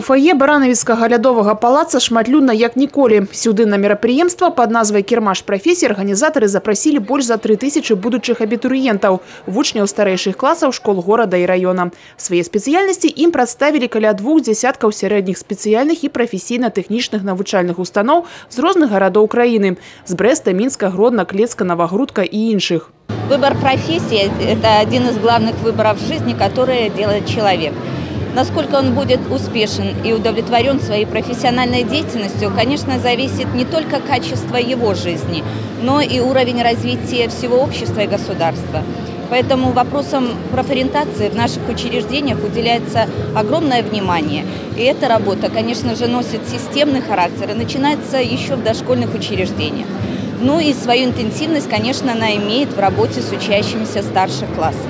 У фае Баранавіцкага лядовага палаца шматлюдна як ніколі. Сюды на мерапрыемства пад назвай «Кірмаш прафесій» арганізатары запрасілі больш за 3000 будучых абітурыентаў, вучняў старэйшых класаў школ горада і раёна. Свае спецыяльнасці ім прадставілі каля 2 дзясяткаў сярэдніх спецыяльных і прафесійна-тэхнічных навучальных устаноў з розных гарадоў краіны – з Брэста, Мінска, Гродна, Клецка, Новогрудка і іншых. Выбор профессии – это один из главных выборов в жизни, которые делает человек. Насколько он будет успешен и удовлетворен своей профессиональной деятельностью, конечно, зависит не только качество его жизни, но и уровень развития всего общества и государства. Поэтому вопросам профориентации в наших учреждениях уделяется огромное внимание. И эта работа, конечно же, носит системный характер и начинается еще в дошкольных учреждениях. Ну и свою интенсивность, конечно, она имеет в работе с учащимися старших классов.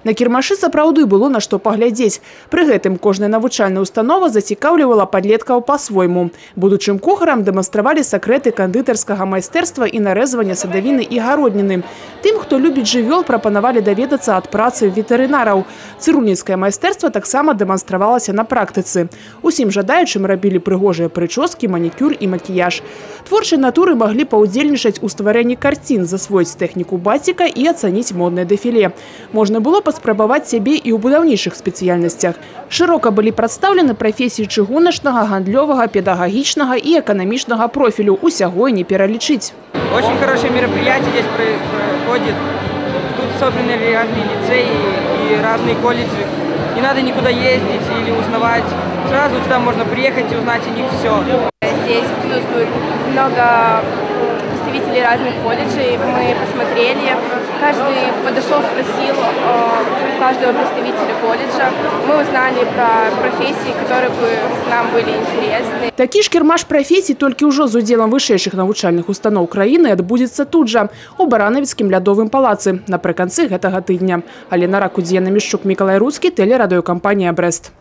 На кірмашы сапраўды было на што паглядзець. Пры гэтым кожная навучальная установа зацікаўлівала падлеткаў па-свойму. Будучым кухарам дэманстравалі сакрэты кандытарскага майстэрства і нарэзвання садавіны і гародніны. Тым, хто любіць жывёл, прапанавалі даведацца ад працы ветэрынараў. Цырульніцкае майстэрства таксама дэманстравалася на практыцы. Усім жадаючым рабілі прыгожыя прычоскі, манікюр і макіяж. Творчыя натуры маглі паўдзельнічаць у стварэнні карцін, засвоіць тэхніку баціка і ацаніць моднае дэфіле. Можна было паспрабаваць сябе і ў будаўнічых спецыяльнасцях. Шырока былі прадстаўлены прафесіі чыгуначнага, гандлёвага, педагагічнага і эканамічнага профілю. Усяго і не пералічыць. Очень хорошее мероприятие здесь проходит. Тут собраны разные лицеи и разные колледжи. Не надо никуда ездить или узнавать. Сразу сюда можно приехать и узнать о них все. Здесь присутствует много представителей разных колледжей. Мы посмотрели, каждый подошел, спросил каждого представителя колледжа. Мы узнали про профессии, которые бы нам были интересны. Такі ж кірмаш прафесій толькі ўжо з удзелам вышэйшых навучальных устаноў краіны адбудзецца тут жа, у Баранавіцкім лядовым палацы, напрыканцы гэтага тыдня. Алена Ракудзіяна, Мішчук, Мікалай Руцкі, тэлерадыёкампанія «Брэст».